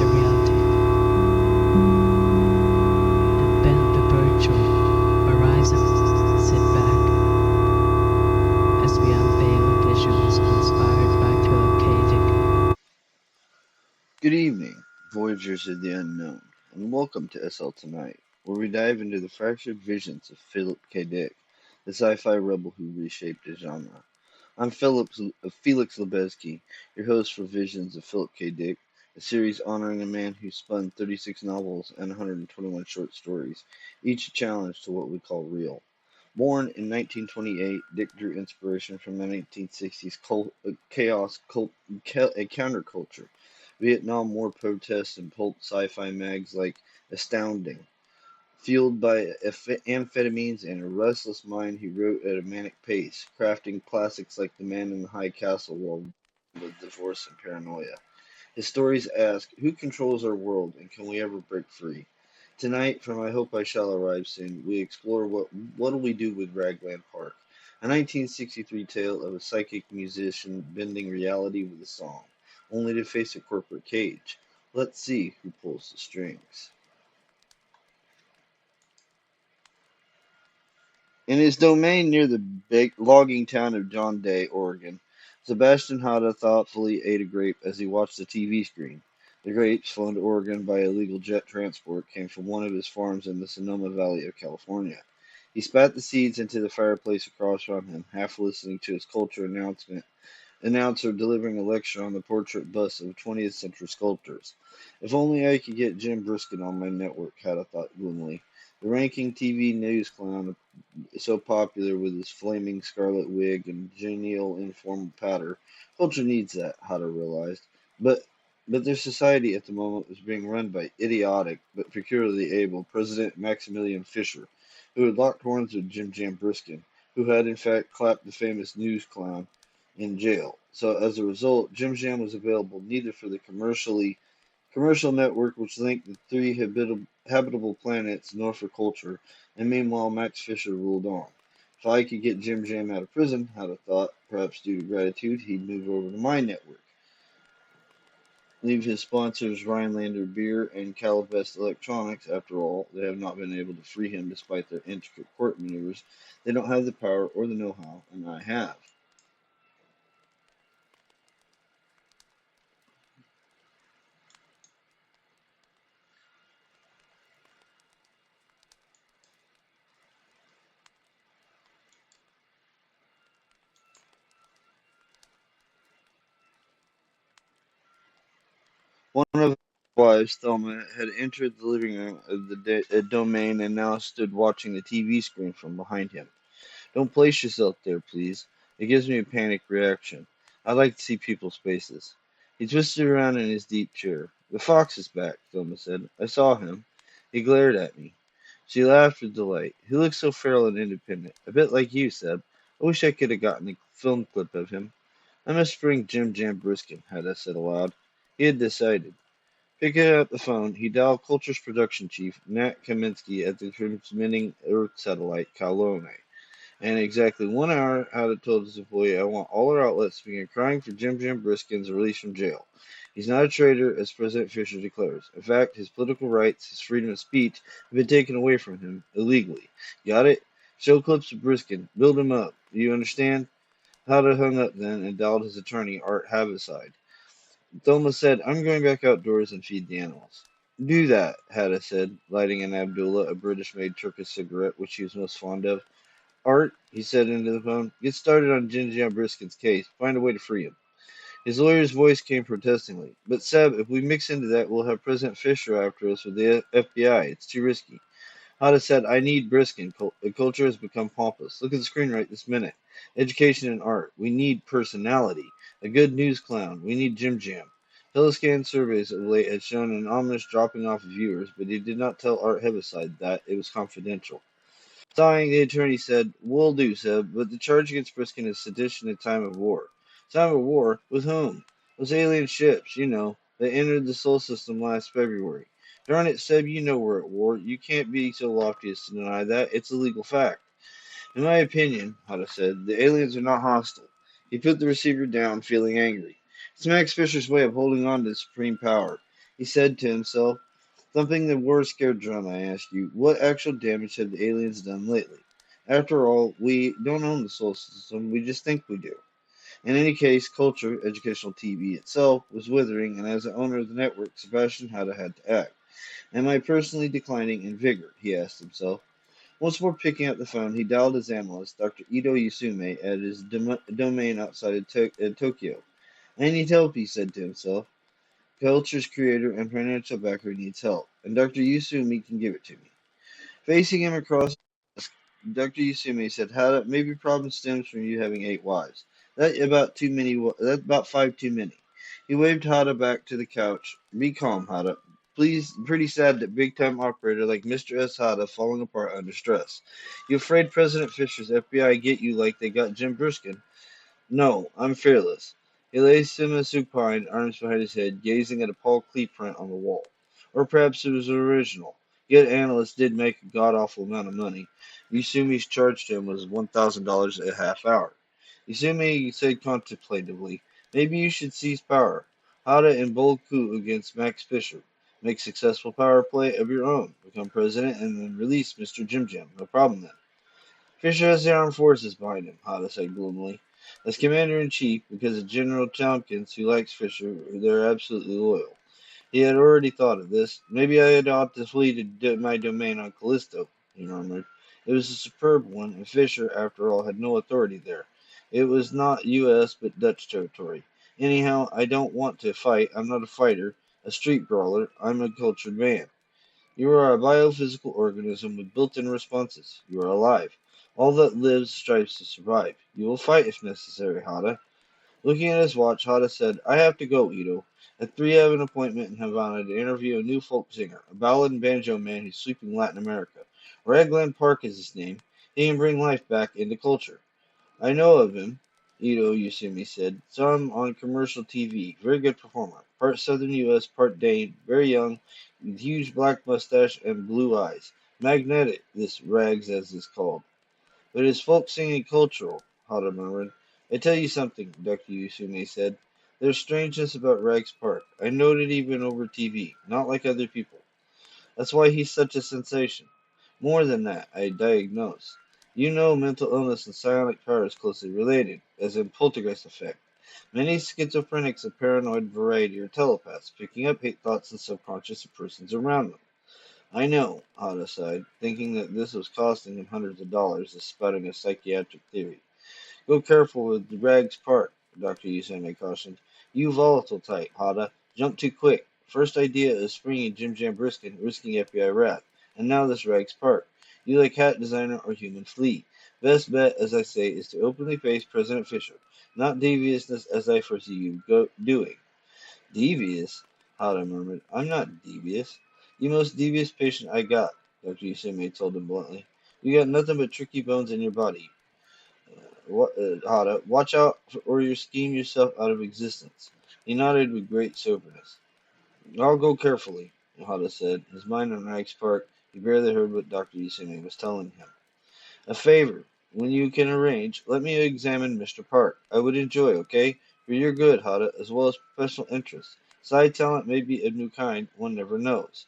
the reality and bend the virtual horizon. Sit back as we unveil visions inspired by Philip K. Dick. Good evening, Voyagers of the Unknown, and welcome to SL Tonight, where we dive into the fractured visions of Philip K. Dick, the sci-fi rebel who reshaped the genre. I'm Felix Lebesky, your host for Visions of Philip K. Dick, a series honoring a man who spun 36 novels and 121 short stories, each a challenge to what we call real. Born in 1928, Dick drew inspiration from the 1960s counterculture, Vietnam War protests, and pulp sci-fi mags like Astounding. Fueled by amphetamines and a restless mind, he wrote at a manic pace, crafting classics like The Man in the High Castle while with divorce and paranoia. His stories ask, who controls our world and can we ever break free? Tonight, from I Hope I Shall Arrive Soon, we explore what'll we do with Ragland Park, a 1963 tale of a psychic musician bending reality with a song, only to face a corporate cage. Let's see who pulls the strings. In his domain near the big logging town of John Day, Oregon, Sebastian Hatta thoughtfully ate a grape as he watched the TV screen. The grapes, flown to Oregon by illegal jet transport, came from one of his farms in the Sonoma Valley of California. He spat the seeds into the fireplace across from him, half listening to his culture announcer delivering a lecture on the portrait busts of 20th century sculptors. If only I could get Jim Briskin on my network, Hatta thought gloomily. The ranking TV news clown so popular with his flaming scarlet wig and genial informal patter. Culture needs that, Hatta realized. But but their society at the moment was being run by idiotic but peculiarly able President Maximilian Fisher, who had locked horns with Jim Jam Briskin, who had in fact clapped the famous news clown in jail. So as a result, Jim Jam was available neither for the commercial network which linked the three habitable planets nor for culture, and meanwhile Max Fisher ruled on. If I could get Jim Jam out of prison, I'd thought, perhaps due to gratitude, he'd move over to my network. Leave his sponsors Rhinelander Beer and Calabest Electronics. After all, they have not been able to free him despite their intricate court maneuvers. They don't have the power or the know-how, and I have. One of his wives, Thelma, had entered the living room of the domain and now stood watching the TV screen from behind him. Don't place yourself there, please. It gives me a panic reaction. I like to see people's faces. He twisted around in his deep chair. The fox is back, Thelma said. I saw him. He glared at me. She laughed with delight. He looks so feral and independent. A bit like you, Seb. I wish I could have gotten a film clip of him. I must bring Jim Jam Briskin, Hedda said aloud. He had decided. Picking up the phone, he dialed Culture's production chief, Nat Kaminsky, at the transmitting Earth satellite, Kalone. And in exactly 1 hour, Howard told his employee, I want all our outlets to begin crying for Jim Jam Briskin's release from jail. He's not a traitor, as President Fisher declares. In fact, his political rights, his freedom of speech, have been taken away from him illegally. Got it? Show clips of Briskin. Build him up. Do you understand? Howard hung up then and dialed his attorney, Art Havaside. Thelma said, I'm going back outdoors and feed the animals. Do that, Hadda said, lighting an Abdullah, a British-made Turkish cigarette which he was most fond of. Art, he said into the phone, get started on Gingy Briskin's case. Find a way to free him. His lawyer's voice came protestingly. But Seb, if we mix into that, we'll have President Fisher after us with the FBI. It's too risky. Hada said, I need Briskin. The culture has become pompous. Look at the screen right this minute. Education and art. We need personality. A good news clown. We need Jim Jam. Telescan surveys of late had shown an ominous dropping off of viewers, but he did not tell Art Heaviside that. It was confidential. Sighing, the attorney said, Will do, Seb, but the charge against Briskin is sedition in time of war. Time of war? With whom? Those alien ships, you know, that entered the Sol system last February. Darn it, Seb, you know we're at war. You can't be so lofty as to deny that. It's a legal fact. In my opinion, Hada said, the aliens are not hostile. He put the receiver down, feeling angry. It's Max Fisher's way of holding on to supreme power. He said to himself, "Thumping the war scared drum, I ask you, what actual damage have the aliens done lately? After all, we don't own the solar system, we just think we do." In any case, culture, educational TV itself, was withering, and as the owner of the network, Sebastian had to act. "Am I personally declining in vigor?" he asked himself. Once more picking up the phone, he dialed his analyst, Dr. Ito Yusume, at his domain outside of Tokyo. "I need help," he said to himself. "Culture's creator and financial backer needs help, and Dr. Yusume can give it to me." Facing him across the desk, Dr. Yusume said, "Hada, maybe your problem stems from you having 8 wives. That's about five too many." He waved Hada back to the couch. "Be calm, Hada. Please, pretty sad that big-time operator like Mr. S. Hada falling apart under stress. You afraid President Fisher's FBI get you like they got Jim Briskin?" "No, I'm fearless." He lay semi-supine, arms behind his head, gazing at a Paul Klee print on the wall. Or perhaps it was an original. Yet analysts did make a god-awful amount of money. Yusumi's charge to him was $1,000 a half hour. Yusumi said contemplatively, "Maybe you should seize power. Hada in bold coup against Max Fisher. Make successful power play of your own. Become president and then release Mr. Jim Jim. No problem then." "Fisher has the armed forces behind him," Hada said gloomily. "As commander in chief, because of General Tompkins, who likes Fisher, they're absolutely loyal." He had already thought of this. "Maybe I ought to flee to my domain on Callisto," he murmured. It was a superb one, and Fisher, after all, had no authority there. It was not U.S. but Dutch territory. Anyhow, I don't want to fight. I'm not a fighter, a street brawler. I'm a cultured man. You are a biophysical organism with built-in responses. You are alive. All that lives strives to survive. You will fight if necessary, Hada. Looking at his watch, Hada said, "I have to go, Ito. At 3 I have an appointment in Havana to interview a new folk singer, a ballad and banjo man who's sweeping Latin America. Ragland Park is his name. He can bring life back into culture." "I know of him," Ito Yusumi said. "Saw him on commercial TV. Very good performer. Part Southern U.S., part Dane. Very young, with huge black mustache and blue eyes. Magnetic, this Rags as is called." "But his folk singing cultural," Hada murmured. "I tell you something," Dr. Yusume said. "There's strangeness about Rags Park. I noted even over TV. Not like other people. That's why he's such a sensation. More than that, I diagnose. You know mental illness and psionic power is closely related, as in poltergeist effect. Many schizophrenics of paranoid variety are telepaths, picking up hate thoughts and subconscious of persons around them." "I know," Hada sighed, thinking that this was costing him hundreds of dollars, as spouting a psychiatric theory. "Go careful with the Rags Park," Dr. Usame cautioned. "You volatile type, Hada. Jump too quick. First idea is springing Jim Jam Briskin, risking FBI wrath. And now this Rags Park. You like hat designer or human flea. Best bet, as I say, is to openly face President Fisher. Not deviousness as I foresee you doing." "Devious?" Hada murmured. "I'm not devious." "You most devious patient I got," Dr. Usame told him bluntly. "You got nothing but tricky bones in your body. Hada, watch out or you scheme yourself out of existence." He nodded with great soberness. "I'll go carefully," Hada said. His mind on Rags Park, he barely heard what Dr. Usame was telling him. "A favor. When you can arrange, let me examine Mr. Park. I would enjoy, okay? For your good, Hada, as well as professional interest. Side talent may be a new kind, one never knows."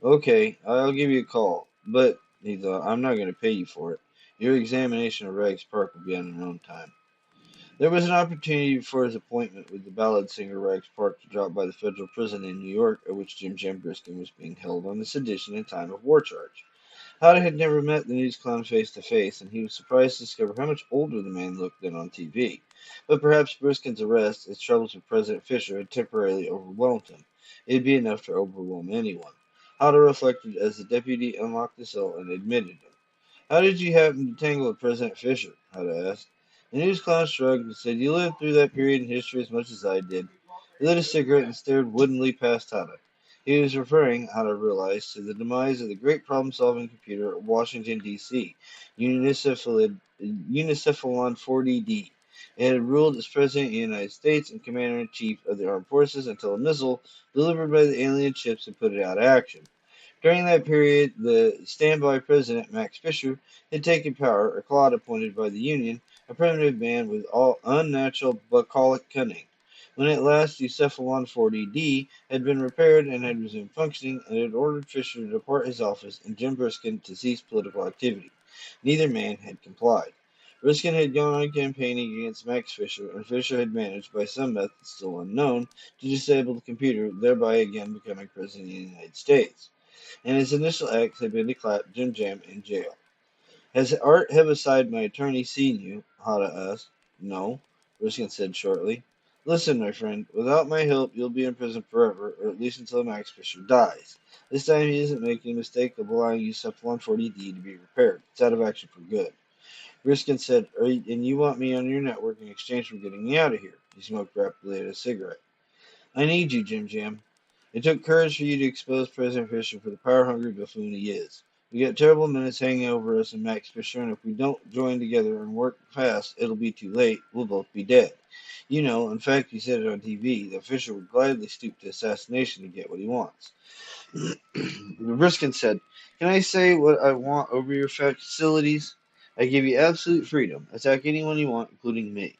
"Okay, I'll give you a call. But," he thought, "I'm not going to pay you for it. Your examination of Rags Park will be on your own time." There was an opportunity before his appointment with the ballad singer Rags Park to drop by the federal prison in New York, at which Jim Jam Briskin was being held on the sedition and time of war charge. Howard had never met the news clown face to face, and he was surprised to discover how much older the man looked than on TV. But perhaps Briskin's arrest, his troubles with President Fisher, had temporarily overwhelmed him. It'd be enough to overwhelm anyone. Howard reflected as the deputy unlocked the cell and admitted him. "How did you happen to tangle with President Fisher?" Howard asked. The news clown shrugged and said, "You lived through that period in history as much as I did." He lit a cigarette and stared woodenly past Hada. He was referring, Hada realized, to the demise of the great problem-solving computer at Washington, D.C., Unicephalon 40D. It had ruled as President of the United States and Commander-in-Chief of the Armed Forces until a missile delivered by the alien ships had put it out of action. During that period, the standby president, Max Fisher, had taken power, a clod appointed by the Union, a primitive man with all unnatural bucolic cunning. When at last Ucephalon 40D had been repaired and had resumed functioning, and had ordered Fisher to depart his office and Jim Briskin to cease political activity. Neither man had complied. Briskin had gone on campaigning against Max Fisher, and Fisher had managed, by some method still unknown, to disable the computer, thereby again becoming President of the United States. And his initial acts had been to clap Jim Jam in jail. Has Art Heaviside, my attorney, seen you? Hada asked. No, Ruskin said shortly. Listen, my friend, without my help, you'll be in prison forever, or at least until Max Fisher dies. This time he isn't making a mistake of allowing USEP 140D to be repaired. It's out of action for good. Ruskin said, and you want me on your network in exchange for getting me out of here. He smoked rapidly at a cigarette. I need you, Jim Jam. It took courage for you to expose President Fisher for the power-hungry buffoon he is. We got terrible minutes hanging over us and Max Fisher, and if we don't join together and work fast, it'll be too late. We'll both be dead. You know, in fact, you said it on TV, that Fisher would gladly stoop to assassination to get what he wants. Briskin said, Can I say what I want over your facilities? I give you absolute freedom. Attack anyone you want, including me.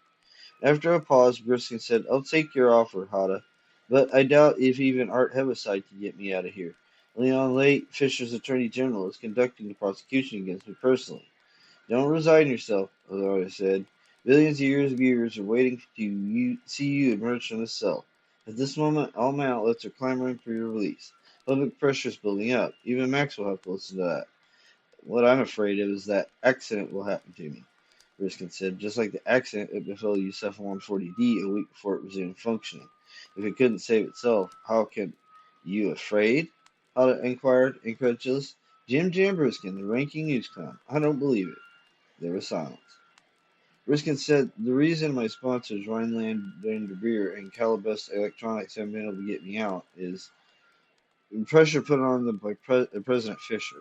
After a pause, Briskin said, I'll take your offer, Hada, but I doubt if even Art Heaviside can get me out of here. Leon Late, Fisher's Attorney General, is conducting the prosecution against me personally. Don't resign yourself, Hada said. Billions of years of viewers are waiting to see you emerge from this cell. At this moment, all my outlets are clamoring for your release. Public pressure is building up. Even Max will have to listen to that. What I'm afraid of is that accident will happen to me. Riskin said, just like the accident that befell Ucephalon 40D a week before it resumed functioning. If it couldn't save itself, how can you afraid? Hada inquired, incredulous. Jim Briskin, the ranking news clown. I don't believe it. There was silence. Riskin said, the reason my sponsors, Rhineland van der Beer and Calabest Electronics, haven't been able to get me out is pressure put on them by President Fisher.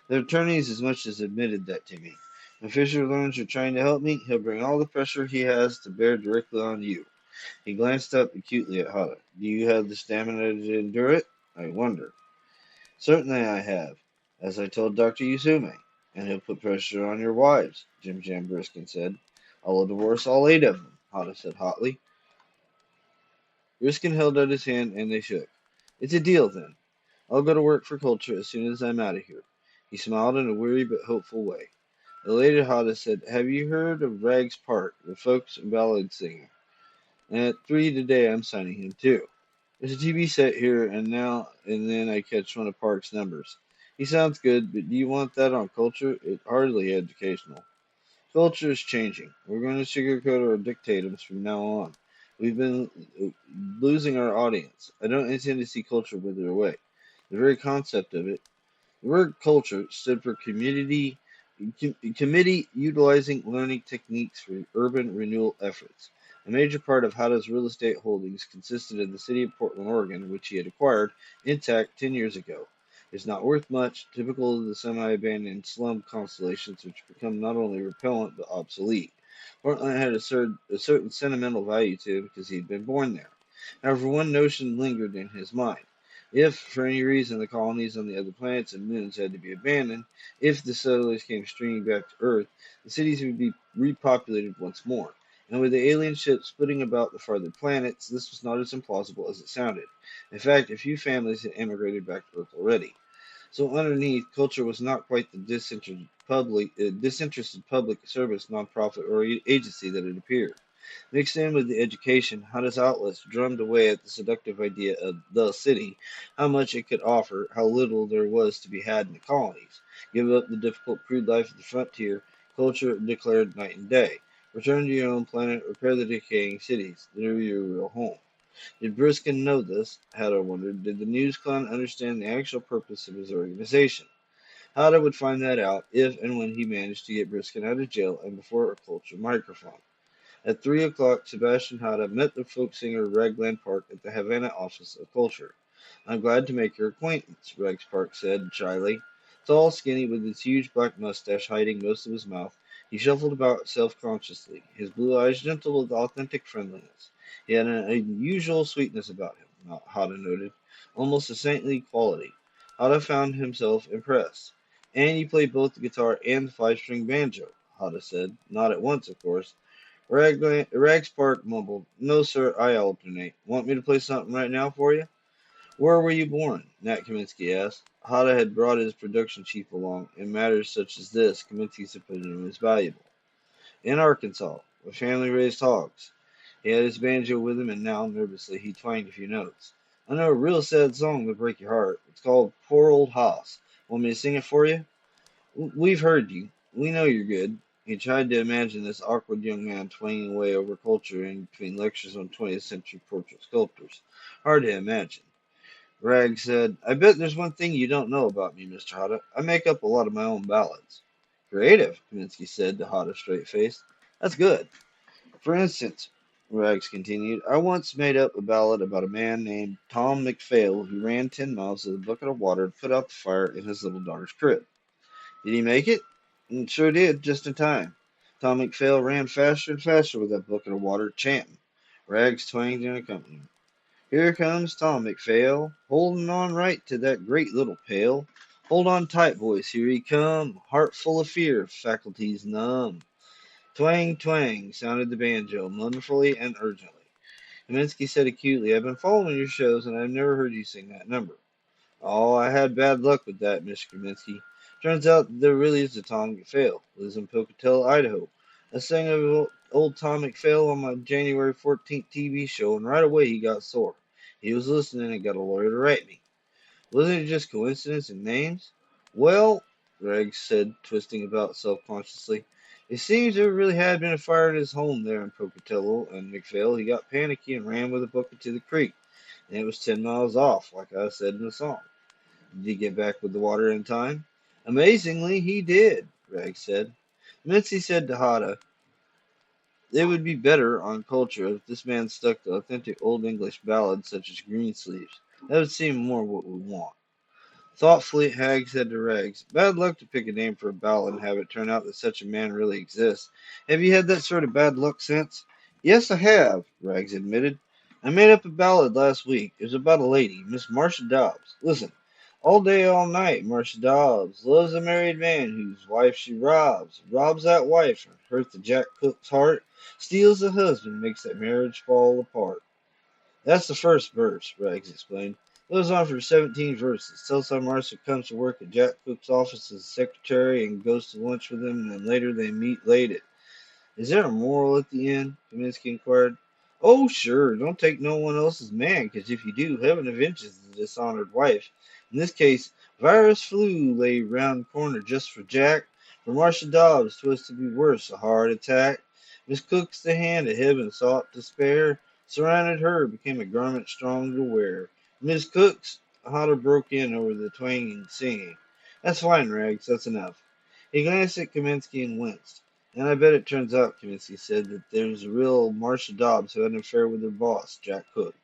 The attorneys as much as admitted that to me. When Fisher learns you're trying to help me, he'll bring all the pressure he has to bear directly on you. He glanced up acutely at Hada. Do you have the stamina to endure it? I wonder. Certainly I have, as I told Dr. Yusume. And he'll put pressure on your wives, Jim Briskin said. I will divorce all 8 of them, Hada said hotly. Briskin held out his hand and they shook. It's a deal then. I'll go to work for culture as soon as I'm out of here. He smiled in a weary but hopeful way. Elated Hada said, Have you heard of Rags Park, the folk ballad singer? And at 3 today I'm signing him too. There's a TV set here and now and then I catch one of Park's numbers. He sounds good, but do you want that on culture? It's hardly educational. Culture is changing. We're going to sugarcoat our dictatums from now on. We've been losing our audience. I don't intend to see culture wither away. The very concept of it, the word culture stood for committee utilizing learning techniques for urban renewal efforts. A major part of Hada's real estate holdings consisted of the city of Portland, Oregon, which he had acquired intact 10 years ago. It's not worth much, typical of the semi-abandoned slum constellations which become not only repellent but obsolete. Portland had a certain sentimental value to him because he had been born there. However, one notion lingered in his mind. If, for any reason, the colonies on the other planets and moons had to be abandoned, if the settlers came streaming back to Earth, the cities would be repopulated once more. And with the alien ships flitting about the farther planets, this was not as implausible as it sounded. In fact, a few families had emigrated back to Earth already. So underneath, culture was not quite the disinterested public service nonprofit or agency that it appeared. Mixed in with the education, Hada's outlets drummed away at the seductive idea of the city, how much it could offer, how little there was to be had in the colonies. Give up the difficult, crude life of the frontier, culture declared night and day. Return to your own planet, repair the decaying cities. They're your real home. Did Briskin know this? Hada wondered. Did the news clown understand the actual purpose of his organization? Hada would find that out if and when he managed to get Briskin out of jail and before a culture microphone. At 3 o'clock, Sebastian Hatta met the folk singer Ragland Park at the Havana office of culture. I'm glad to make your acquaintance, Rex Park said shyly. Tall, skinny, with his huge black mustache hiding most of his mouth, he shuffled about self-consciously, his blue eyes gentle with authentic friendliness. He had an unusual sweetness about him, Hatta noted, almost a saintly quality. Hatta found himself impressed. And you play both the guitar and the 5-string banjo, Hatta said. Not at once, of course. Rags Park mumbled, "No, sir, I alternate. Want me to play something right now for you?" "Where were you born?" Nat Kaminsky asked. Hada had brought his production chief along. In matters such as this, Kaminsky's opinion was valuable. "In Arkansas. My family raised hogs." He had his banjo with him, and now, nervously, he twanged a few notes. "I know a real sad song that'll break your heart. It's called 'Poor Old Hoss.' Want me to sing it for you?" "We've heard you. We know you're good." He tried to imagine this awkward young man twanging away over culture in between lectures on 20th century portrait sculptors. Hard to imagine. Rag said, "I bet there's one thing you don't know about me, Mr. Hada. I make up a lot of my own ballads." "Creative," Kaminsky said to Hada straight-faced. "That's good. For instance," Rags continued, "I once made up a ballad about a man named Tom McPhail who ran 10 miles with a bucket of water to put out the fire in his little daughter's crib. Did he make it? Sure did, just in time. Tom McPhail ran faster and faster with that bucket of water, chanting." Rags twanged an accompaniment. "Here comes Tom McPhail, holding on right to that great little pail. Hold on tight, boys, here he come, heart full of fear, faculties numb." Twang, twang, sounded the banjo, mournfully and urgently. Kaminsky said acutely, "I've been following your shows, and I've never heard you sing that number." "Oh, I had bad luck with that, Mr. Kaminsky. Turns out that there really is a Tom McPhail. Lives in Pocatello, Idaho. I sang of old Tom McPhail on my January 14th TV show, and right away he got sore. He was listening and got a lawyer to write me. Wasn't it just coincidence in names?" "Well," Gregg said, twisting about self-consciously, "it seems there really had been a fire at his home there in Pocatello, and McPhail, he got panicky and ran with a bucket to the creek, and it was 10 miles off, like I said in the song." "Did he get back with the water in time?" "Amazingly, he did," Gregg said. Mitzi said to Hada, "It would be better on culture if this man stuck to authentic Old English ballads such as Greensleeves. That would seem more what we want." Thoughtfully, Hag said to Rags, "Bad luck to pick a name for a ballad and have it turn out that such a man really exists. Have you had that sort of bad luck since?" "Yes, I have," Rags admitted. "I made up a ballad last week. It was about a lady, Miss Marcia Dobbs. Listen. All day, all night, Marcia Dobbs loves a married man whose wife she robs. Robs that wife and hurts the Jack Cook's heart. Steals the husband, makes that marriage fall apart." "That's the first verse," Rags explained. "Goes on for 17 verses. Tells how Marcia comes to work at Jack Cook's office as a secretary and goes to lunch with him, and then later they meet late at—" "Is there a moral at the end?" Kaminsky inquired. "Oh, sure. Don't take no one else's man, 'cause if you do, heaven avenges the dishonored wife. In this case, virus flu lay round the corner just for Jack. For Marcia Dobbs 'twas to be worse, a heart attack. Miss Cook's the hand of heaven sought to spare. Surrounded her, became a garment strong to wear. Miss Cook's—" Hodder broke in over the twanging singing. "That's fine, Rags. That's enough." He glanced at Kaminsky and winced. "And I bet it turns out," Kaminsky said, "that there's a real Marcia Dobbs who had an affair with her boss, Jack Cook."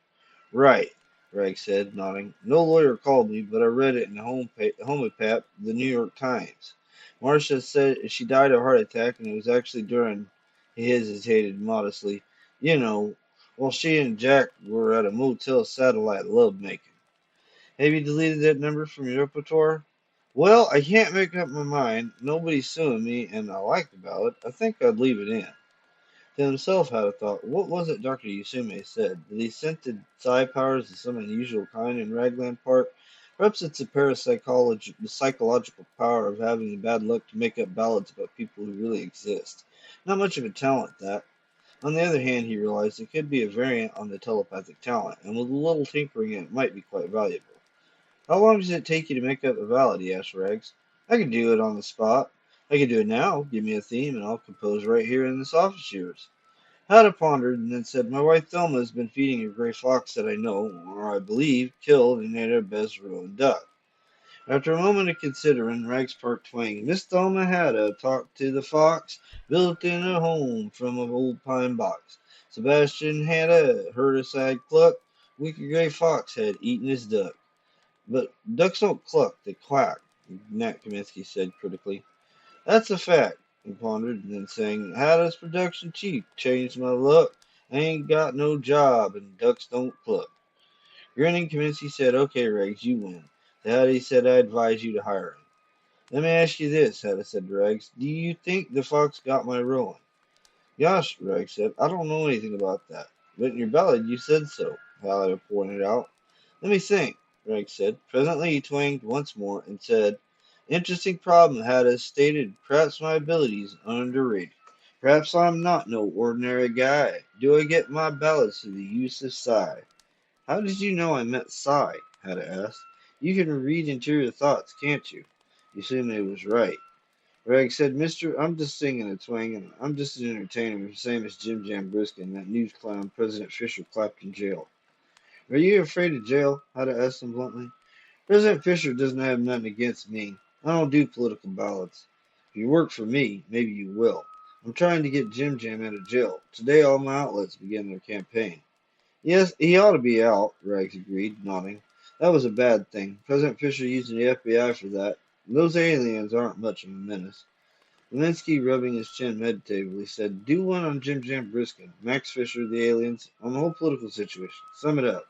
"Right," Ragg said, nodding. "No lawyer called me, but I read it in the homopap, the New York Times. Marcia said she died of a heart attack, and it was actually during—" He hesitated modestly. "You know, while she and Jack were at a Motel Satellite love making." "Have you deleted that number from your repertoire?" "Well, I can't make up my mind. Nobody's suing me, and I like the ballad. I think I'd leave it in." To himself, Hada thought, what was it Dr. Yusume said? That he scented psi powers of some unusual kind in Ragland Park? Perhaps it's the psychological power of having the bad luck to make up ballads about people who really exist. Not much of a talent, that. On the other hand, he realized it could be a variant on the telepathic talent, and with a little tinkering it might be quite valuable. "How long does it take you to make up a ballad?" he asked Rags. "I can do it on the spot. I can do it now. Give me a theme, and I'll compose right here in this office of yours." Hada pondered, and then said, "My wife Thelma has been feeding a gray fox that I know, or I believe, killed and ate our best ruined duck." After a moment of considering, Rags Park twanged. "Miss Thelma Hada talked to the fox, built in a home from an old pine box. Sebastian Hada heard a sad cluck, wicked gray fox had eaten his duck." "But ducks don't cluck, they quack," Nat Kaminsky said critically. "That's a fact," he pondered, and then sang, "Hada's production chief changed my luck. I ain't got no job, and ducks don't cluck." Grinning, Kaminsky said, "Okay, Regs, you win. To Hada he said, I advise you to hire him." "Let me ask you this," Hada said to Regs. "Do you think the fox got my rolling?" Gosh, Rex said, I don't know anything about that. But in your ballad you said so, Halletter pointed out. Let me think, Rex said. Presently he twanged once more and said, Interesting problem, Hadda stated. Perhaps my abilities are underrated. Perhaps I'm not no ordinary guy. Do I get my ballads through the use of sigh? How did you know I meant sigh? Hadda asked. You can read interior thoughts, can't you? Yusume was right. Rag said, Mister, I'm just singing and twanging. I'm just an entertainer, the same as Jim Jam Briskin, that news clown President Fisher clapped in jail. Are you afraid of jail? Hadda asked him bluntly. President Fisher doesn't have nothing against me. I don't do political ballads. If you work for me, maybe you will. I'm trying to get Jim Jam out of jail. Today all my outlets begin their campaign. Yes, he ought to be out, Rags agreed, nodding. That was a bad thing. President Fisher using the FBI for that. Those aliens aren't much of a menace. Levinsky, rubbing his chin meditatively, said, Do one on Jim Jam Briskin, Max Fisher, the aliens, on the whole political situation. Sum it up.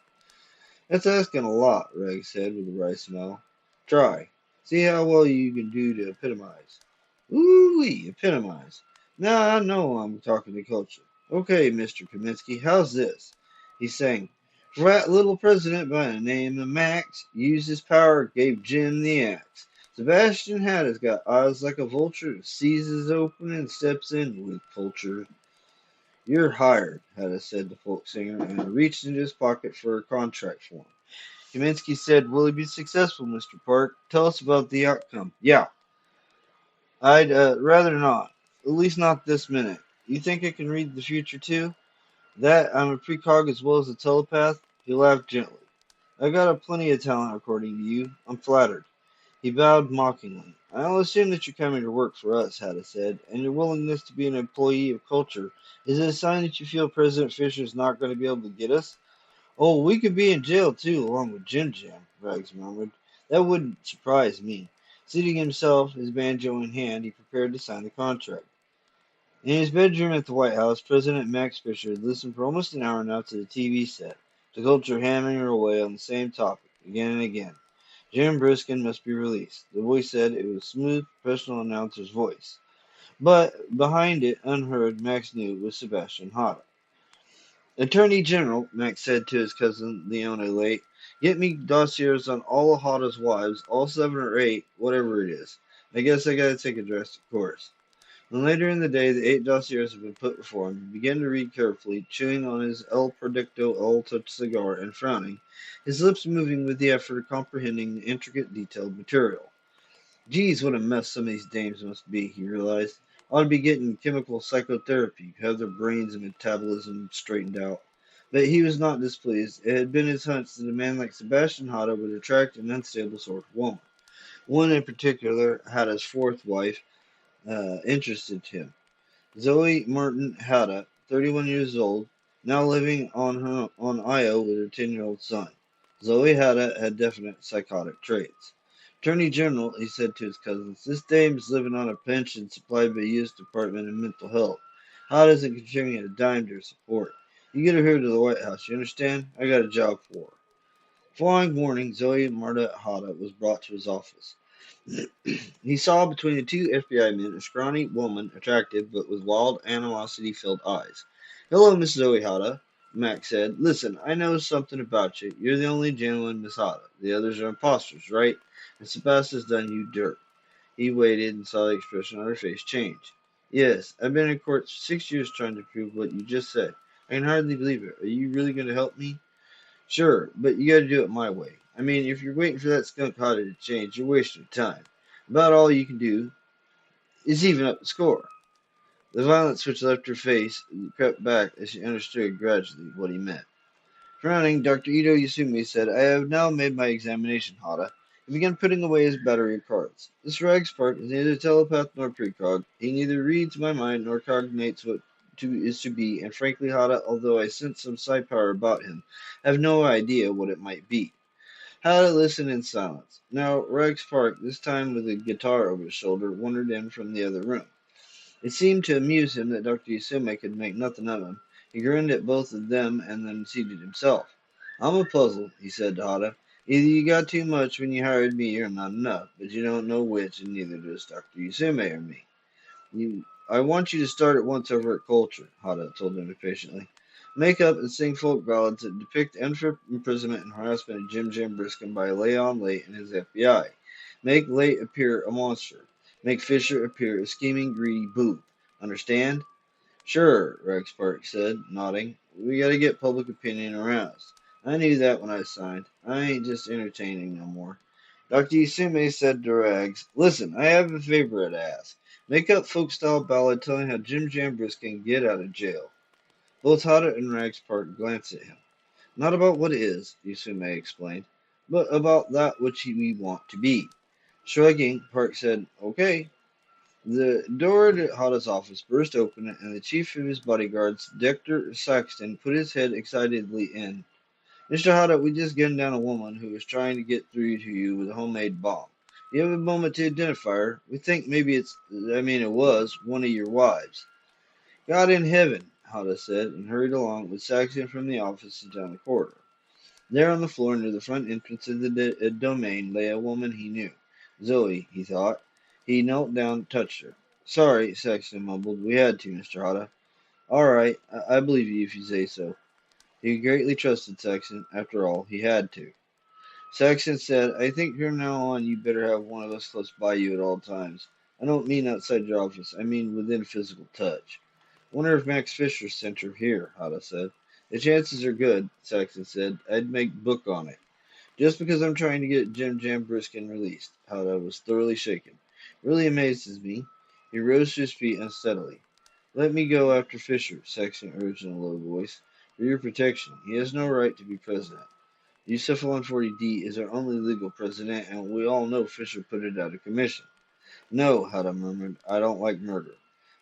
That's asking a lot, Reg said with a wry smile. Try. See how well you can do to epitomize. Ooh-wee, epitomize. Now I know I'm talking to culture. Okay, Mr. Kaminsky, how's this? He sang, Fat little president by the name of Max used his power, gave Jim the axe. Sebastian Hatta's got eyes like a vulture, seizes open and steps in with culture. You're hired, Hatta said to folk singer, and reached into his pocket for a contract form. Kaminsky said, Will he be successful, Mr. Park? Tell us about the outcome. Yeah, I'd rather not. At least not this minute. You think I can read the future too? That I'm a precog as well as a telepath? He laughed gently. I got a plenty of talent according to you. I'm flattered. He bowed mockingly. I'll assume that you're coming to work for us, Hatta said, and your willingness to be an employee of culture. Is it a sign that you feel President Fisher's not going to be able to get us? Oh, we could be in jail too, along with Jim Jam, Rags murmured. That wouldn't surprise me. Seating himself, his banjo in hand, he prepared to sign the contract. In his bedroom at the White House, President Max Fisher had listened for almost an hour now to the TV set, the culture hammering away on the same topic, again and again. Jim Briskin must be released. The voice said it was a smooth, professional announcer's voice. But behind it, unheard, Max knew it was Sebastian Hatta. Attorney General, Max said to his cousin Leone late, get me dossiers on all of Hada's wives, all 7 or 8, whatever it is. I guess I gotta take a drastic course. When later in the day the 8 dossiers had been put before him, he began to read carefully, chewing on his El Producto All Touch cigar and frowning, his lips moving with the effort of comprehending the intricate, detailed material. Geez, what a mess some of these dames must be, he realized. Ought to be getting chemical psychotherapy, have their brains and metabolism straightened out. But he was not displeased. It had been his hunch that a man like Sebastian Hatta would attract an unstable sort of woman. One in particular, Hatta's fourth wife, interested him. Zoe Martin Hatta, 31 years old, now living on Io with her 10-year-old son. Zoe Hatta had definite psychotic traits. Attorney General, he said to his cousins, this dame's living on a pension supplied by the U.S. Department of Mental Health. Hatta isn't contributing a dime to her support. You get her here to the White House, you understand? I got a job for her. The following morning, Zoe Marta Hatta was brought to his office. He saw between the 2 FBI men a scrawny woman, attractive but with wild, animosity-filled eyes. Hello, Miss Zoe Hata, Max said. Listen, I know something about you. You're the only genuine Miss Hata. The others are imposters, right? And Sebastian's done you dirt. He waited and saw the expression on her face change. Yes, I've been in court 6 years trying to prove what you just said. I can hardly believe it. Are you really going to help me? Sure, but you gotta do it my way. I mean, if you're waiting for that skunk hotter to change, you're wasting your time. About all you can do is even up the score. The violence which left her face crept back as she understood gradually what he meant. Frowning, Dr. Ito Yasumi said, I have now made my examination, Hata. He began putting away his battery of cards. This Rags Park is neither telepath nor precog. He neither reads my mind nor cognates what is to be, and frankly, Hata, although I sense some psi power about him, have no idea what it might be. Hata listened in silence. Now, Rags Park, this time with a guitar over his shoulder, wandered in from the other room. It seemed to amuse him that Dr. Yusume could make nothing of him. He grinned at both of them and then seated himself. I'm a puzzle, he said to Hata. Either you got too much when you hired me or not enough, but you don't know which, and neither does Dr. Yusume or me. You I want you to start at once over at Culture, Hada told him impatiently. Make up and sing folk ballads that depict unfair imprisonment and harassment of Jim Jam Briskin by Leon Late and his FBI. Make Late appear a monster. Make Fisher appear a scheming, greedy boob. Understand? Sure, Rex Park said, nodding. We gotta get public opinion around us. I knew that when I signed. I ain't just entertaining no more. Dr. Yusume said to Rags, listen, I have a favor I'd ask. Make up folk-style ballad telling how Jim Jambris can get out of jail. Both Hada and Rags Park glanced at him. Not about what is, Yusume explained, but about that which we want to be. Shrugging, Park said, okay. The door to Hada's office burst open, and the chief of his bodyguards, Dr. Saxton, put his head excitedly in. Mr. Hada, we just gunned down a woman who was trying to get through to you with a homemade bomb. You have a moment to identify her. We think maybe it was, one of your wives. God in heaven, Hada said, and hurried along with Saxton from the office and down the corridor. There on the floor near the front entrance of the domain lay a woman he knew. Zoe, he thought. He knelt down and touched her. Sorry, Saxton mumbled. We had to, Mr. Hada. All right, I believe you if you say so. He greatly trusted Saxton. After all, he had to. Saxton said, I think from now on you better have one of us close by you at all times. I don't mean outside your office. I mean within physical touch. Wonder if Max Fisher sent her here, Hada said. The chances are good, Saxton said. I'd make book on it. Just because I'm trying to get Jim Jam Briskin released. Hada was thoroughly shaken. Really amazes me. He rose to his feet unsteadily. Let me go after Fisher, Saxon urged in a low voice. For your protection. He has no right to be president. Yusuf 140D is our only legal president, and we all know Fisher put it out of commission. No, Hada murmured. I don't like murder.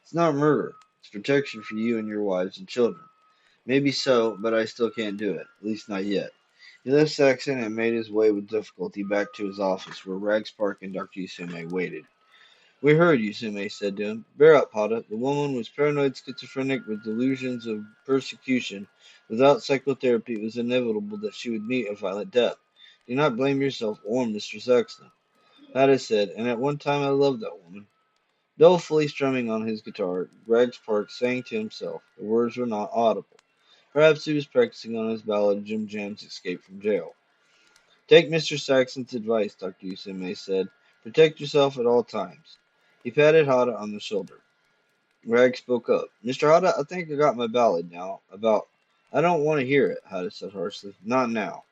It's not murder. It's protection for you and your wives and children. Maybe so, but I still can't do it. At least not yet. He left Saxon and made his way with difficulty back to his office, where Rags Park and Dr. Yusume waited. We heard, Yusume said to him. Bear up, Hada. The woman was paranoid schizophrenic with delusions of persecution. Without psychotherapy, it was inevitable that she would meet a violent death. Do not blame yourself or Mr. Saxon. Hada said, and at one time I loved that woman. Dolefully strumming on his guitar, Rags Park sang to himself. The words were not audible. Perhaps he was practicing on his ballad Jim Jam's escape from jail. Take Mr. Saxon's advice, Dr. Yusume said. Protect yourself at all times. He patted Hada on the shoulder. Rag spoke up. Mr. Hada, I think I got my ballad now. About. I don't want to hear it, Hada said harshly. Not now.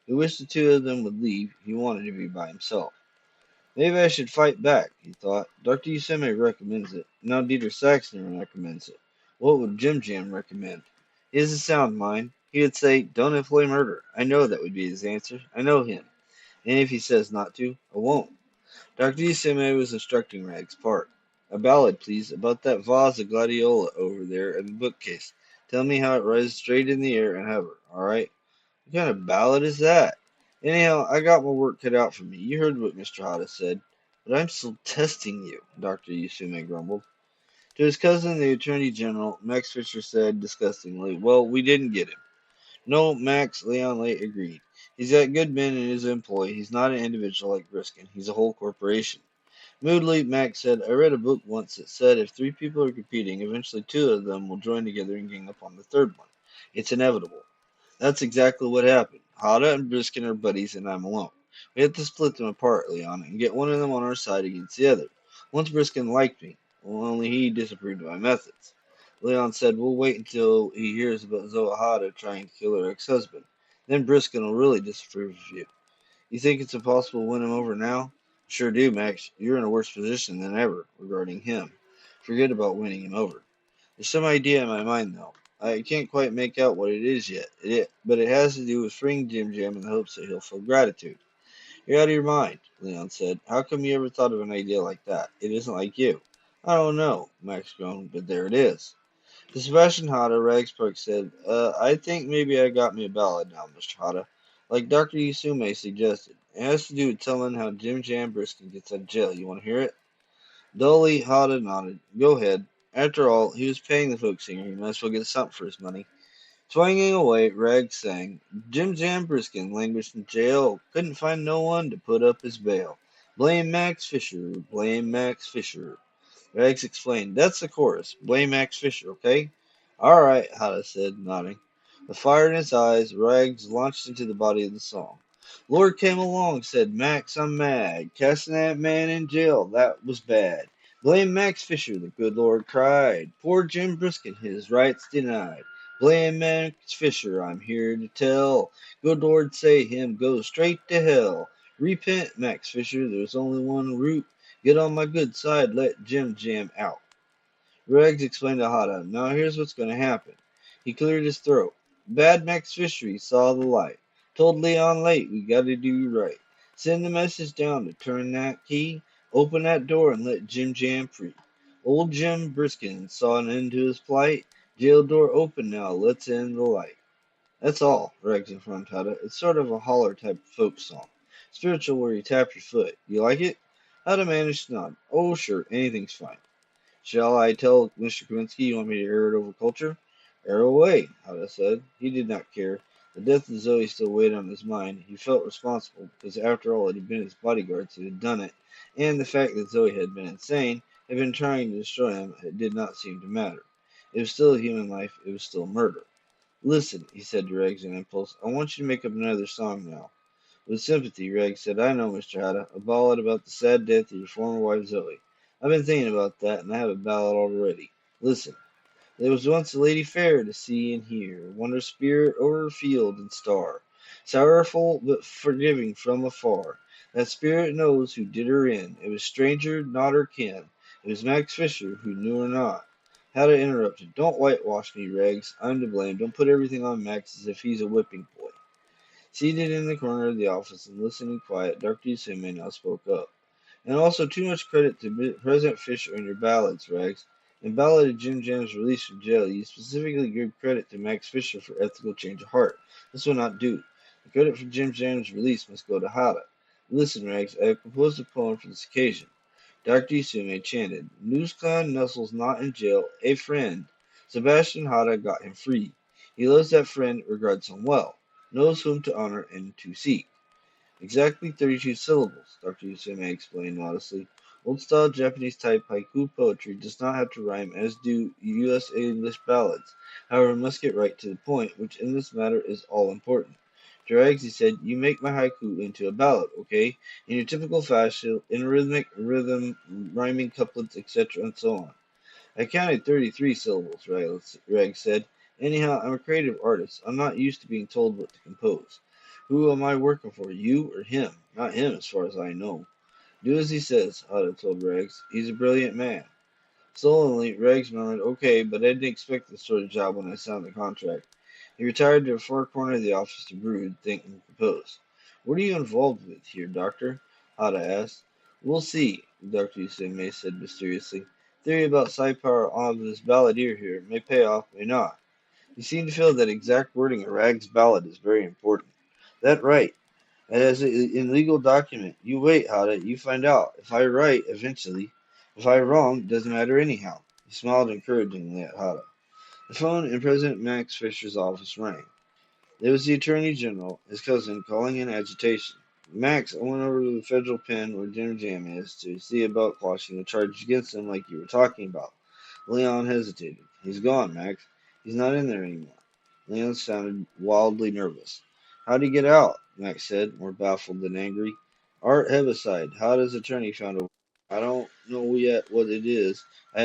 He wished the two of them would leave. He wanted to be by himself. Maybe I should fight back, he thought. Dr. Yusume recommends it. Now Dieter Saxon recommends it. What would Jim Jam recommend? He has a sound mind. He would say, don't employ murder. I know that would be his answer. I know him. And if he says not to, I won't. Dr. Yusume was instructing Rags Park. A ballad, please, about that vase of gladiola over there in the bookcase. Tell me how it rises straight in the air and hover, all right? What kind of ballad is that? Anyhow, I got my work cut out for me. You heard what Mr. Hada said. But I'm still testing you, Dr. Yusume grumbled. To his cousin, the Attorney General, Max Fisher said disgustingly, well, we didn't get him. No, Max, Leon Late agreed. He's got good men in his employ. He's not an individual like Briskin. He's a whole corporation. Moodily, Max said, I read a book once that said if three people are competing, eventually two of them will join together and gang up on the third one. It's inevitable. That's exactly what happened. Hada and Briskin are buddies, and I'm alone. We have to split them apart, Leon, and get one of them on our side against the other. Once Briskin liked me, well, only he disapproved of my methods. Leon said, we'll wait until he hears about Zoe Hada trying to kill her ex-husband. Then Briskin will really disapprove of you. You think it's impossible to win him over now? Sure do, Max. You're in a worse position than ever regarding him. Forget about winning him over. There's some idea in my mind, though. I can't quite make out what it is yet, but it has to do with freeing Jim Jam in the hopes that he'll feel gratitude. You're out of your mind, Leon said. How come you ever thought of an idea like that? It isn't like you. I don't know, Max groaned, but there it is. To Sebastian Hada, Ragspark said, I think maybe I got me a ballad now, Mr. Hada. Like Dr. Yusume suggested. It has to do with telling how Jim Jam Briskin gets out of jail. You want to hear it? Dully, Hada nodded. Go ahead. After all, he was paying the folk singer. He might as well get something for his money. Swinging away, Rag sang. Jim Jam Briskin languished in jail. Couldn't find no one to put up his bail. Blame Max Fisher. Blame Max Fisher. Rags explained, "That's the chorus. Blame Max Fisher, okay?" "All right," Hada said, nodding. With fire in his eyes, Rags launched into the body of the song. "Lord came along, said, 'Max, I'm mad. Casting that man in jail, that was bad. Blame Max Fisher,' the good Lord cried. 'Poor Jim Briskin, his rights denied. Blame Max Fisher, I'm here to tell. Good Lord say him go straight to hell. Repent, Max Fisher, there's only one route. Get on my good side, let Jim Jam out.'" Rags explained to Hada, "Now here's what's going to happen." He cleared his throat. "Bad Max Fishery saw the light. Told Leon late we gotta do right. Send the message down to turn that key. Open that door and let Jim Jam free. Old Jim Briskin saw an end to his plight. Jail door open now, let's end the light." That's all, Rags informed Hada. "It's sort of a holler type folk song. Spiritual where you tap your foot. You like it?" Hada managed to nod. "Oh, sure, anything's fine." "Shall I tell Mr. Kaminsky you want me to air it over culture?" "Air away," Hada said. He did not care. The death of Zoe still weighed on his mind. He felt responsible, because after all it had been his bodyguards who had done it, and the fact that Zoe had been insane, had been trying to destroy him, it did not seem to matter. It was still a human life, it was still murder. "Listen," he said to Rags in impulse, "I want you to make up another song now." With sympathy, Rags said, "I know, Mr. Hatta, a ballad about the sad death of your former wife Zoe. I've been thinking about that, and I have a ballad already. Listen. There was once a lady fair to see and hear, wander spirit o'er field and star, sorrowful but forgiving from afar. That spirit knows who did her in. It was stranger, not her kin. It was Max Fisher who knew her not." Hatta interrupted, "Don't whitewash me, Rags. I'm to blame. Don't put everything on Max as if he's a whipping boy." Seated in the corner of the office and listening quiet, Dr. Yusume now spoke up. "And also too much credit to President Fisher in your ballads, Rags. In Ballad of Jim Jam's release from jail, you specifically give credit to Max Fisher for ethical change of heart. This will not do. The credit for Jim Jam's release must go to Hada. Listen, Rags, I have composed a poem for this occasion." Dr. Yusume chanted, "NewsClan Nestle's not in jail, a friend. Sebastian Hada got him free. He loves that friend, regards him well, knows whom to honor and to seek." "Exactly 32 syllables," Dr. Yusume explained modestly. "Old-style Japanese type haiku poetry does not have to rhyme as do U.S. English ballads. However, it must get right to the point, which in this matter is all important. Drags," he said, "you make my haiku into a ballad, okay? In your typical fashion, in rhythmic rhythm, rhyming couplets, etc., and so on." "I counted 33 syllables," Rags said. "Anyhow, I'm a creative artist. I'm not used to being told what to compose. Who am I working for, you or him? Not him, as far as I know." "Do as he says," Otto told Rags. "He's a brilliant man." Sullenly, Rags murmured, "Okay, but I didn't expect this sort of job when I signed the contract." He retired to a far corner of the office to brood, think, and compose. "What are you involved with here, Doctor?" Hada asked. "We'll see," Dr. Usame said mysteriously. "Theory about psi-power on this balladeer here may pay off, may not. You seem to feel that exact wording of Rag's ballad is very important." "That right. As in legal document. You wait, Hada, you find out. If I right, eventually. If I wrong, it doesn't matter anyhow." He smiled encouragingly at Hada. The phone in President Max Fisher's office rang. It was the Attorney General, his cousin, calling in agitation. "Max, I went over to the federal pen where Jim Jam is to see about quashing the charges against him like you were talking about." Leon hesitated. "He's gone, Max. He's not in there anymore." Leon sounded wildly nervous. "How'd he get out?" Max said, more baffled than angry. "Art Heaviside, how does attorney found a I don't know yet what it is. I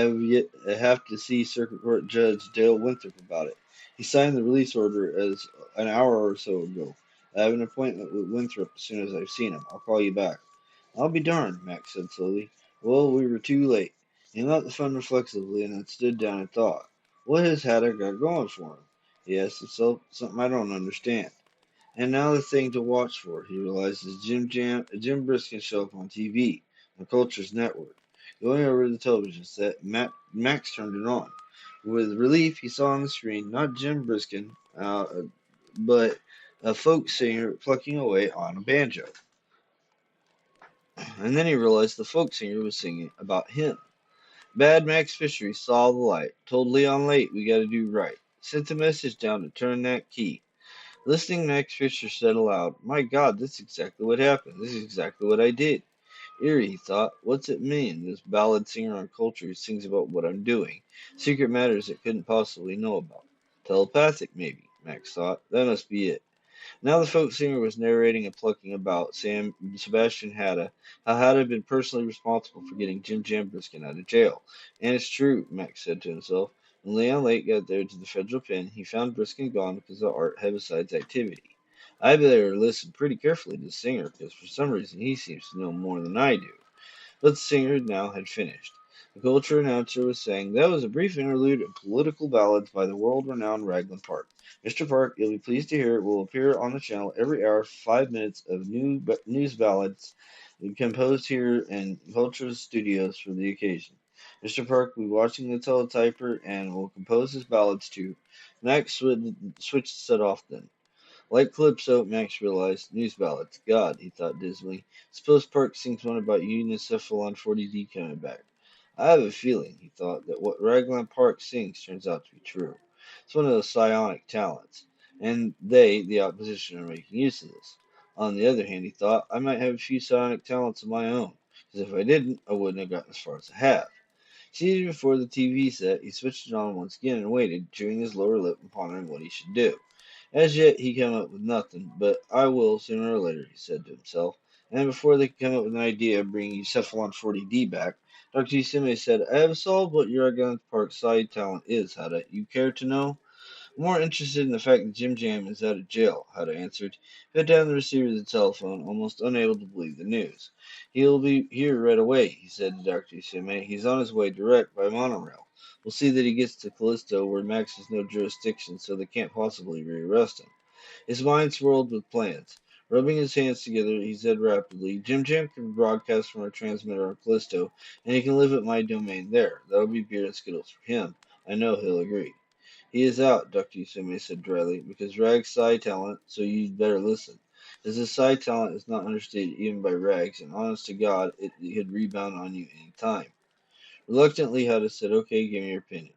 have to see Circuit Court Judge Dale Winthrop about it. He signed the release order as an hour or so ago. I have an appointment with Winthrop as soon as I've seen him. I'll call you back." "I'll be darned," Max said slowly. "Well, we were too late." He let the phone reflexively and then stood down and thought. "What has Hatter got going for him?" He asked himself. "Something I don't understand." And now the thing to watch for, he realized, is Jim Briskin show up on TV, on Culture's network. Going over to the television set, Max turned it on. With relief, he saw on the screen not Jim Briskin, but a folk singer plucking away on a banjo. And then he realized the folk singer was singing about him. "Bad Max Fishery saw the light, told Leon late we gotta do right. Sent a message down to turn that key." Listening, Max Fisher said aloud, "My God, this is exactly what happened. This is exactly what I did." Eerie, he thought. What's it mean? This ballad singer on culture who sings about what I'm doing. Secret matters it couldn't possibly know about. Telepathic, maybe, Max thought. That must be it. Now the folk singer was narrating and plucking about Sebastian Hatta, how Hatta had been personally responsible for getting Jim Jambriskin out of jail. And it's true, Max said to himself. When Leon Lake got there to the federal pen, he found Briskin gone because of Art Heaviside's activity. I better listen pretty carefully to the singer, because for some reason he seems to know more than I do. But the singer now had finished. The culture announcer was saying, "That was a brief interlude of political ballads by the world-renowned Ragland Park. Mr. Park, you'll be pleased to hear it will appear on the channel every hour for 5 minutes of news ballads composed here in Culture's studios for the occasion. Mr. Park will be watching the teletyper and will compose his ballads too." Max switched the set off then. Like Calypso, Max realized, news ballads. God, he thought dismally. Suppose Park sings one about Unicephalon 40D coming back. I have a feeling, he thought, that what Raglan Park sings turns out to be true. It's one of those psionic talents, and they, the opposition, are making use of this. On the other hand, he thought, I might have a few psionic talents of my own, because if I didn't, I wouldn't have gotten as far as I have. Seated before the TV set, he switched it on once again and waited, chewing his lower lip and pondering what he should do. As yet, he came up with nothing, but I will sooner or later, he said to himself. And before they could come up with an idea of bringing Cephalon 40D back, Dr. Isime said, I have solved what your Gun Park side talent is, Hada. You care to know? More interested in the fact that Jim Jam is out of jail, Hada answered. He put down the receiver of the telephone, almost unable to believe the news. He'll be here right away, he said to Dr. Isime. He's on his way direct by monorail. We'll see that he gets to Callisto, where Max has no jurisdiction, so they can't possibly rearrest him. His mind swirled with plans. Rubbing his hands together, he said rapidly, Jim Jam can broadcast from our transmitter on Callisto, and he can live at my domain there. That'll be beer and skittles for him. I know he'll agree. He is out, Dr. Yusume said dryly, because Rag's psi talent, so you'd better listen. As his psi talent is not understated even by Rags, and honest to God, it could rebound on you any time. Reluctantly, Hada said, okay, give me your opinion.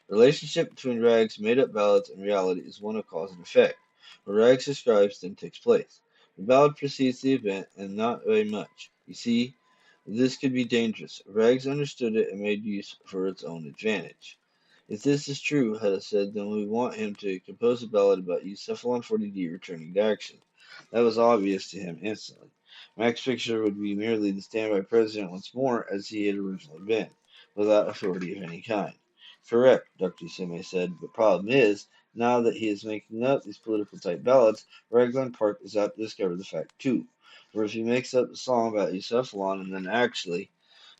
The relationship between Rags' made-up ballads and reality is one of cause and effect. What Rags describes then takes place. The ballad precedes the event, and not by much. You see, this could be dangerous. Rags understood it and made use for its own advantage. If this is true, Hedda said, then we want him to compose a ballad about Cephalon 40D returning to action. That was obvious to him instantly. Max Fisher would be merely the standby president once more, as he had originally been, without authority of any kind. Correct, Dr. Sime said, but problem is, now that he is making up these political type ballads, Raglan Park is out to discover the fact too. For if he makes up a song about Cephalon and then actually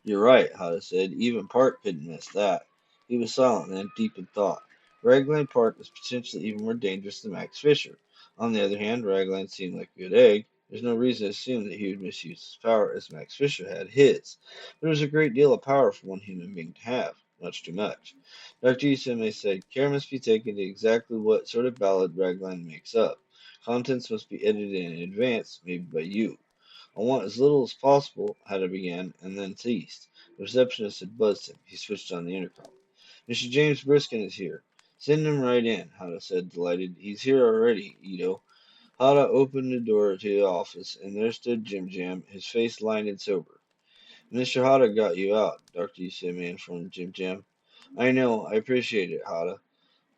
you're right, Hada said. Even Park couldn't miss that. He was silent then, deep in thought. Raglan Park was potentially even more dangerous than Max Fisher. On the other hand, Raglan seemed like a good egg. There's no reason to assume that he would misuse his power as Max Fisher had his. But it was a great deal of power for one human being to have. Much too much. Dr. Isame said, care must be taken to exactly what sort of ballad Raglan makes up. Contents must be edited in advance, maybe by you. I want as little as possible, Hada began, and then ceased. The receptionist had buzzed him. He switched on the intercom. Mr. James Briskin is here. Send him right in, Hada said, delighted. He's here already, Ito. Hada opened the door to the office, and there stood Jim Jam, his face lined and sober. Mr. Hada got you out, Dr. Usame informed Jim Jam. I know. I appreciate it, Hada.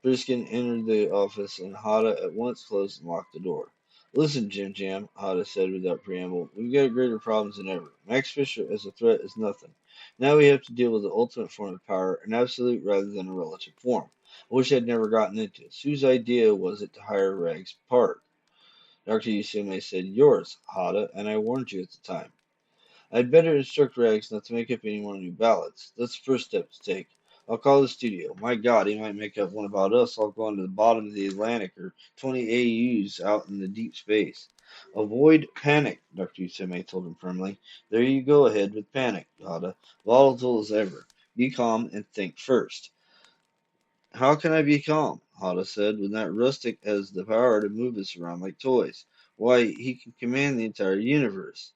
Briskin entered the office, and Hada at once closed and locked the door. Listen, Jim Jam, Hada said without preamble, we've got greater problems than ever. Max Fisher as a threat is nothing. Now we have to deal with the ultimate form of power, an absolute rather than a relative form. I wish I'd never gotten into this. Whose idea was it to hire Rags Park? Dr. Yusume said, yours, Hada, and I warned you at the time. I'd better instruct Rags not to make up any more new ballads. That's the first step to take. I'll call the studio. My God, he might make up one about us all going to the bottom of the Atlantic or 20 AUs out in the deep space. Avoid panic, Dr. Usame told him firmly. There you go ahead with panic, Hada. Volatile as ever. Be calm and think first. How can I be calm? Hada said, when that rustic has the power to move us around like toys. Why, he can command the entire universe.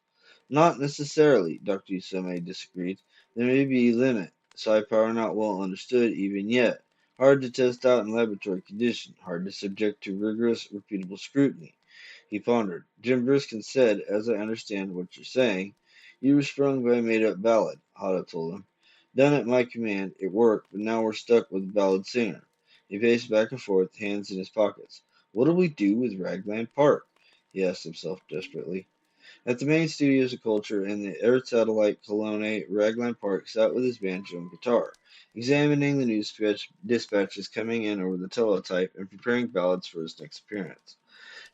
Not necessarily, Dr. Usame disagreed. There may be a limit. Psi power not well understood even yet. Hard to test out in laboratory conditions. Hard to subject to rigorous, repeatable scrutiny. He pondered. Jim Briskin said, as I understand what you're saying, You were sprung by a made-up ballad, Hada told him. Done at my command. It worked, but now we're stuck with the ballad singer. He paced back and forth, hands in his pockets. What'll we do with Ragland Park? He asked himself desperately. At the main studios of culture in the Earth satellite colony, Ragland Park sat with his banjo and guitar, examining the news dispatches coming in over the teletype and preparing ballads for his next appearance.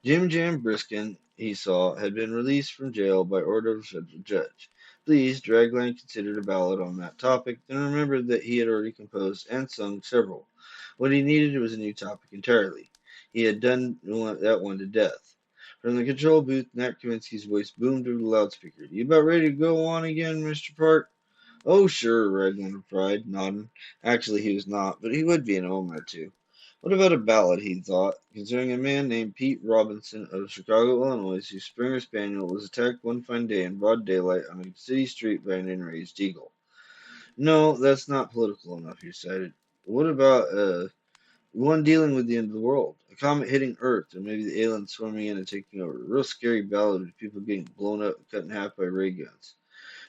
Jim Jam Briskin, he saw, had been released from jail by order of a federal judge. Pleased, Ragland considered a ballad on that topic, then remembered that he had already composed and sung several. What he needed was a new topic entirely. He had done that one to death. From the control booth, Nat Kaminsky's voice boomed over the loudspeaker. You about ready to go on again, Mr. Park? Oh, sure, Raglan replied, nodding. Actually, he was not, but he would be in a moment or two. What about a ballad, he thought, concerning a man named Pete Robinson of Chicago, Illinois, whose Springer Spaniel was attacked one fine day in broad daylight on a city street by an enraged eagle. No, that's not political enough, he decided. What about one dealing with the end of the world? A comet hitting Earth, or maybe the aliens swarming in and taking over. A real scary ballad with people getting blown up and cut in half by ray guns.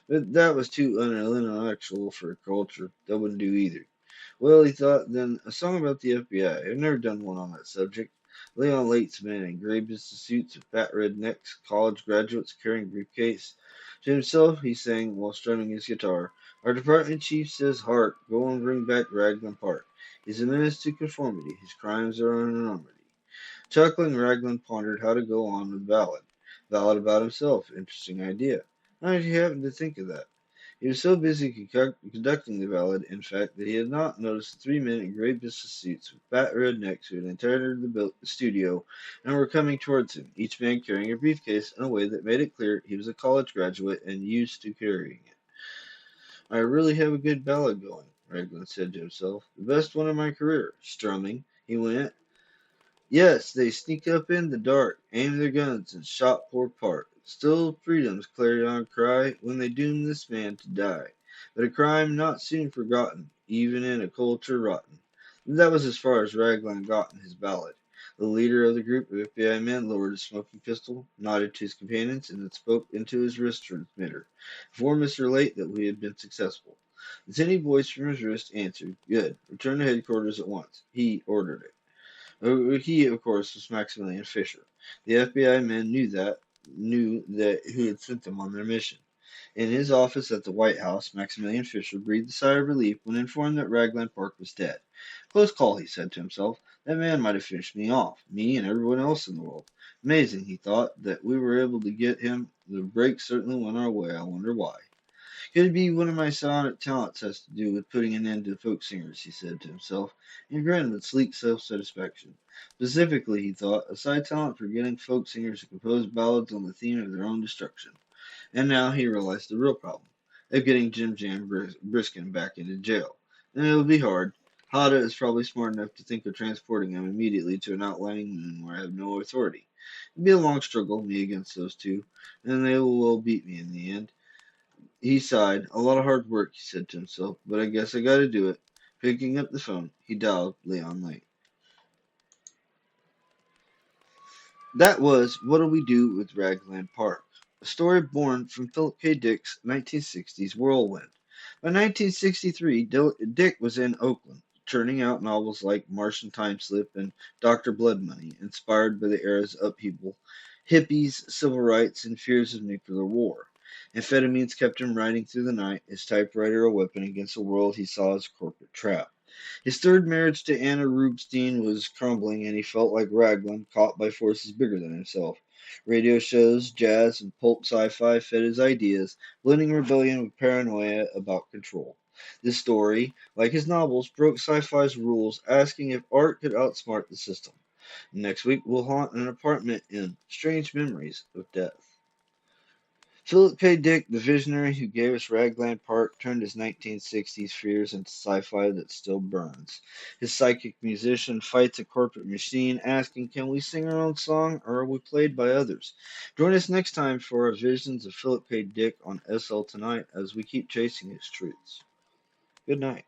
But that was too unintellectual for a culture. That wouldn't do either. Well, he thought, then a song about the FBI. I've never done one on that subject. Leon Late's men in gray business suits with fat red necks, college graduates carrying a briefcase. To himself, he sang while strumming his guitar. Our department chief says, Hart, go and bring back Raglan Park. He's a menace to conformity. His crimes are an enormity. Chuckling, Raglan pondered how to go on with the ballad. Ballad about himself. Interesting idea. How did he happen to think of that? He was so busy conducting the ballad, in fact, that he had not noticed the three men in gray business suits with fat red necks who had entered the studio and were coming towards him, each man carrying a briefcase in a way that made it clear he was a college graduate and used to carrying it. I really have a good ballad going, Raglan said to himself. The best one of my career. Strumming, he went. Yes, they sneak up in the dark, aimed their guns, and shot poor Park. Still freedom's clarion cry when they doom this man to die. But a crime not soon forgotten, even in a culture rotten. That was as far as Raglan got in his ballad. The leader of the group of FBI men lowered his smoking pistol, nodded to his companions, and then spoke into his wrist transmitter. Inform Mr. Late that we had been successful. The tinny voice from his wrist answered, Good. Return to headquarters at once. He ordered it. He, of course, was Maximilian Fisher. The FBI men knew that who had sent them on their mission. In his office at the White House, Maximilian Fisher breathed a sigh of relief when informed that Raglan Park was dead. Close call, he said to himself. That man might have finished me off, me and everyone else in the world. Amazing, he thought, that we were able to get him. The break certainly went our way. I wonder why. Could be one of my sonic talents has to do with putting an end to folk singers, he said to himself, and grinned with sleek self-satisfaction. Specifically, he thought, a side talent for getting folk singers to compose ballads on the theme of their own destruction. And now he realized the real problem of getting Jim Jam Briskin back into jail. And it would be hard. Hada is probably smart enough to think of transporting him immediately to an outlying moon where I have no authority. It'd be a long struggle, me against those two, and they will beat me in the end. He sighed. A lot of hard work, he said to himself, but I guess I gotta do it. Picking up the phone, he dialed Leon Lake. That was What'll We Do with Ragland Park, a story born from Philip K. Dick's 1960s Whirlwind. By 1963, Dick was in Oakland, churning out novels like Martian Time Slip and Dr. Blood Money, inspired by the era's upheaval, hippies, civil rights, and fears of nuclear war. Amphetamines kept him riding through the night, his typewriter a weapon against a world he saw as a corporate trap. His third marriage to Anna Rubinstein was crumbling, and he felt like Raglan, caught by forces bigger than himself. Radio shows, jazz, and pulp sci-fi fed his ideas, blending rebellion with paranoia about control. This story, like his novels, broke sci-fi's rules, asking if art could outsmart the system. Next week, we'll haunt an apartment in Strange Memories of Death. Philip K. Dick, the visionary who gave us Ragland Park, turned his 1960s fears into sci-fi that still burns. His psychic musician fights a corporate machine, asking, can we sing our own song, or are we played by others? Join us next time for our visions of Philip K. Dick on SL Tonight as we keep chasing his truths. Good night.